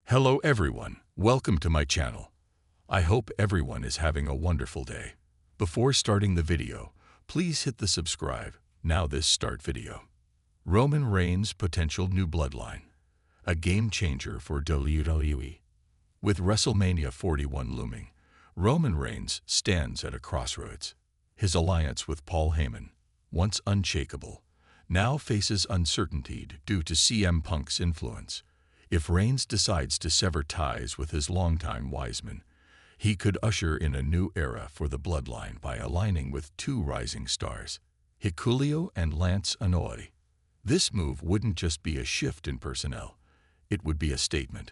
Hello everyone, welcome to my channel. I hope everyone is having a wonderful day. Before starting the video, please hit the subscribe. Now this start video. Roman Reigns' potential new bloodline. A game changer for WWE. With WrestleMania 41 looming, Roman Reigns stands at a crossroads. His alliance with Paul Heyman, once unshakable, now faces uncertainty due to CM Punk's influence. If Reigns decides to sever ties with his longtime Wiseman, he could usher in a new era for the bloodline by aligning with two rising stars, Hikuleo and Lance Anoa'i. This move wouldn't just be a shift in personnel, it would be a statement.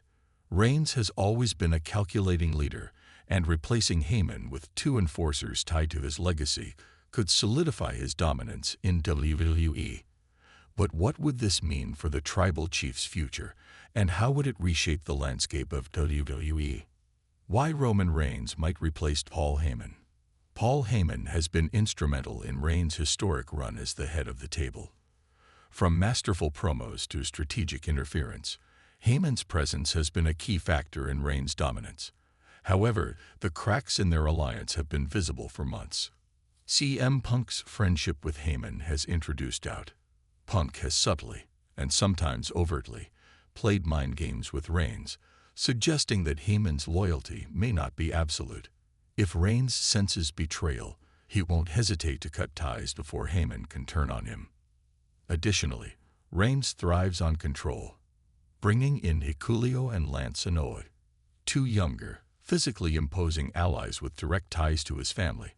Reigns has always been a calculating leader, and replacing Heyman with two enforcers tied to his legacy could solidify his dominance in WWE. But what would this mean for the Tribal Chief's future, and how would it reshape the landscape of WWE? Why Roman Reigns might replace Paul Heyman. Paul Heyman has been instrumental in Reigns' historic run as the head of the table. From masterful promos to strategic interference, Heyman's presence has been a key factor in Reigns' dominance. However, the cracks in their alliance have been visible for months. CM Punk's friendship with Heyman has introduced doubt. Punk has subtly, and sometimes overtly, played mind games with Reigns, suggesting that Heyman's loyalty may not be absolute. If Reigns senses betrayal, he won't hesitate to cut ties before Heyman can turn on him. Additionally, Reigns thrives on control. Bringing in Hikuleo and Lance Anoa'i, two younger, physically imposing allies with direct ties to his family,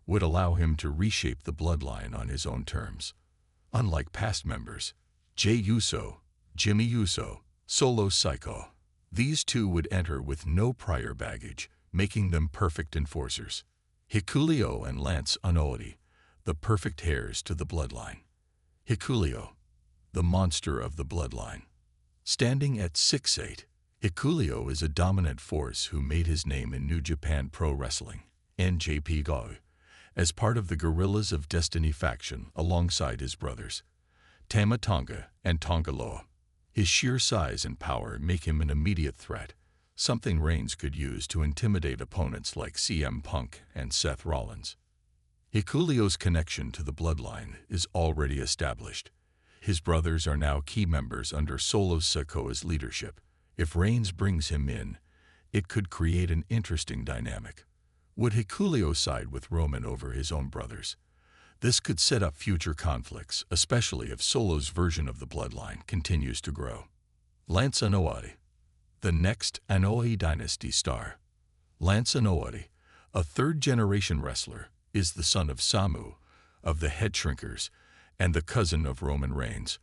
would allow him to reshape the bloodline on his own terms. Unlike past members, Jey Uso, Jimmy Uso, Solo Sikoa, these two would enter with no prior baggage, making them perfect enforcers. Hikuleo and Lance Anoa'i, the perfect heirs to the bloodline. Hikuleo, the monster of the bloodline. Standing at 6'8", Hikuleo is a dominant force who made his name in New Japan Pro Wrestling, NJPW, as part of the Guerrillas of Destiny faction alongside his brothers, Tama Tonga and Tonga Loa. His sheer size and power make him an immediate threat, something Reigns could use to intimidate opponents like CM Punk and Seth Rollins. Hikuleo's connection to the bloodline is already established. His brothers are now key members under Solo Sikoa's leadership. If Reigns brings him in, it could create an interesting dynamic. Would Hikuleo side with Roman over his own brothers? This could set up future conflicts, especially if Solo's version of the bloodline continues to grow. Lance Anoa'i, the next Anoa'i dynasty star. Lance Anoa'i, a third-generation wrestler, is the son of Samu, of the Head Shrinkers, and the cousin of Roman Reigns.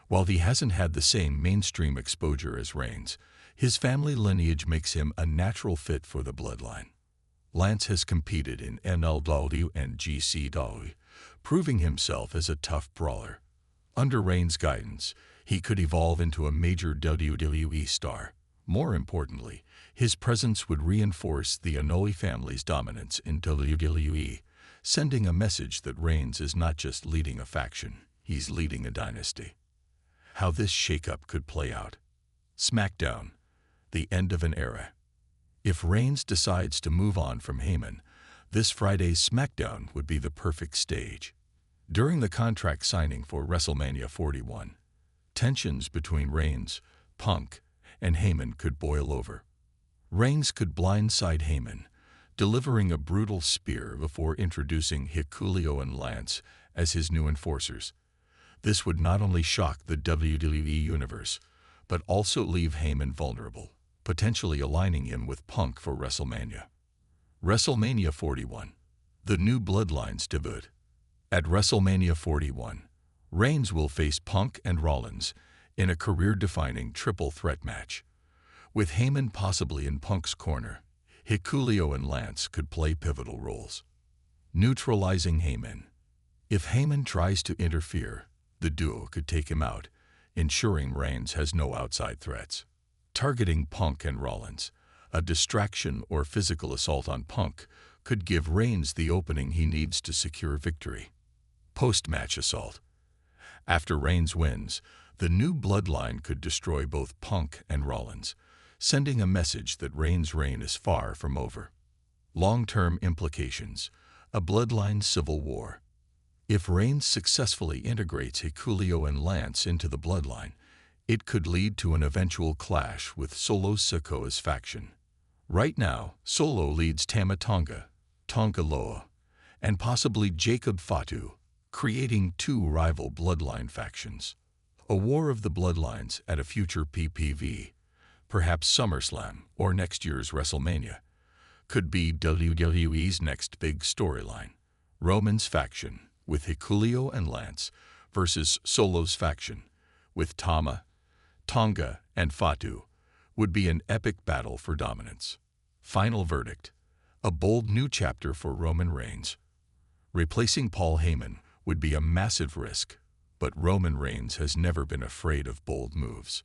While he hasn't had the same mainstream exposure as Reigns, his family lineage makes him a natural fit for the bloodline. Lance has competed in NLW and GCW, proving himself as a tough brawler. Under Reigns' guidance, he could evolve into a major WWE star. More importantly, his presence would reinforce the Anoa'i family's dominance in WWE, sending a message that Reigns is not just leading a faction, he's leading a dynasty. How this shakeup could play out. SmackDown, the end of an era. If Reigns decides to move on from Heyman, this Friday's SmackDown would be the perfect stage. During the contract signing for WrestleMania 41, tensions between Reigns, Punk, and Heyman could boil over. Reigns could blindside Heyman, delivering a brutal spear before introducing Hikuleo and Lance as his new enforcers. This would not only shock the WWE Universe, but also leave Heyman vulnerable, potentially aligning him with Punk for WrestleMania. WrestleMania 41, the new bloodline's debut. At WrestleMania 41, Reigns will face Punk and Rollins in a career-defining triple threat match. With Heyman possibly in Punk's corner, Hikuleo and Lance could play pivotal roles. Neutralizing Heyman. If Heyman tries to interfere, the duo could take him out, ensuring Reigns has no outside threats. Targeting Punk and Rollins, a distraction or physical assault on Punk could give Reigns the opening he needs to secure victory. Post-match assault. After Reigns wins, the new bloodline could destroy both Punk and Rollins, sending a message that Reigns' reign is far from over. Long-term implications: a bloodline civil war. If Reigns successfully integrates Julio and Lance into the bloodline, it could lead to an eventual clash with Solo Sikoa's faction. Right now, Solo leads Tama Tonga, Tonga Loa, and possibly Jacob Fatu, creating two rival bloodline factions. A war of the bloodlines at a future PPV, perhaps SummerSlam or next year's WrestleMania, could be WWE's next big storyline. Roman's faction, with Julio and Lance, versus Solo's faction, with Tama, Tonga, and Fatu, would be an epic battle for dominance. Final verdict: a bold new chapter for Roman Reigns. Replacing Paul Heyman would be a massive risk, but Roman Reigns has never been afraid of bold moves.